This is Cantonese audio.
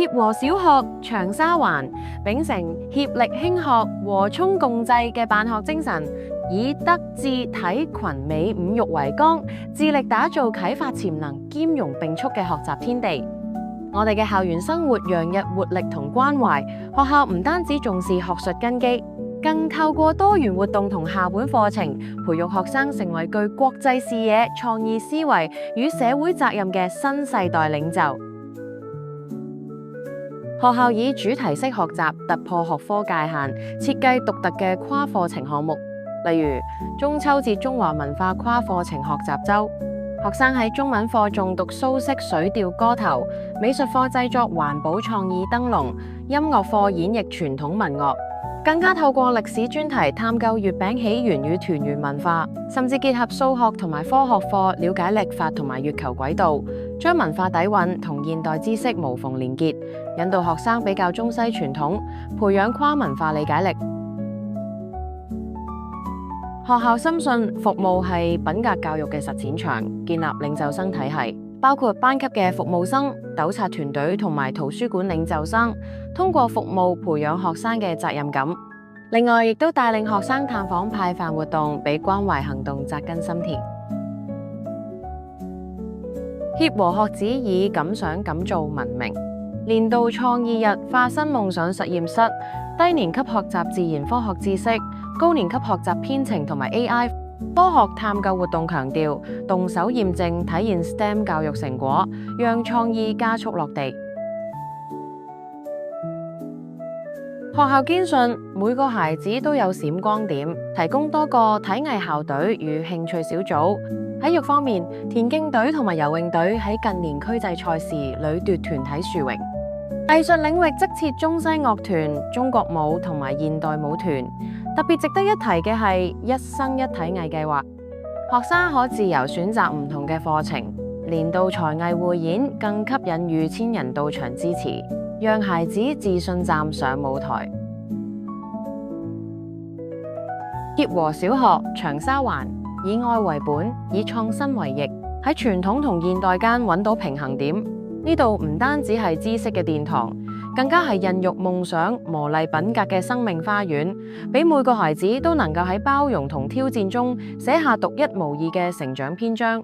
協和小學長沙灣秉承協力興學、和衷共濟嘅辦學精神，以德智體群美五育為綱，致力打造啟發潛能、兼容並蓄嘅學習天地。我哋嘅校園生活洋溢活力同關懷，學校唔單止重視學術根基，更透過多元活動同校本課程，培育學生成為具國際視野、創意思維與社會責任嘅新世代領袖。學校以主題式學習突破學科界限，設計獨特嘅跨課程項目，例如中秋節中華文化跨課程學習週，學生喺中文課誦讀蘇軾水調歌頭，美術課製作環保創意燈籠，音樂課演繹傳統民樂，更加透過歷史專題探究月餅起源與團圓文化，甚至結合數學同埋科學課了解曆法同埋月球軌道，將文化底蘊同現代知識無縫連結，引導學生比較中西傳統，培養跨文化理解力。學校深信服務係品格教育嘅實踐場，建立領袖生體系，包括班級嘅服務生、糾察團隊同埋圖書館領袖生，通過服務培養學生嘅責任感。另外，亦都帶領學生探訪派飯活動，俾關懷行動扎根心田。協和學子以敢想敢做聞名，年度創意日化身夢想實驗室，低年級學習自然科學知識，高年級學習編程同埋 AI， 科學探究活動強調動手驗證，體現 STEM 教育成果，讓創意加速落地。學校堅信每個孩子都有閃光點，提供多個體藝校隊與興趣小組。體育方面，田徑隊同埋游泳隊喺近年區際賽事屢奪團體殊榮。藝術領域則設中西樂團、中國舞同埋現代舞團。特別值得一提嘅係一生一體藝計劃，學生可自由選擇唔同嘅課程，年度才藝匯演更吸引逾千人到場支持，讓孩子自信站上舞台。協和小學長沙灣以愛為本，以創新為翼，喺傳統同現代間揾到平衡點。呢度唔單止係知識嘅殿堂，更加係孕育夢想、磨礪品格嘅生命花園，俾每個孩子都能夠喺包容同挑戰中寫下獨一無二嘅成長篇章。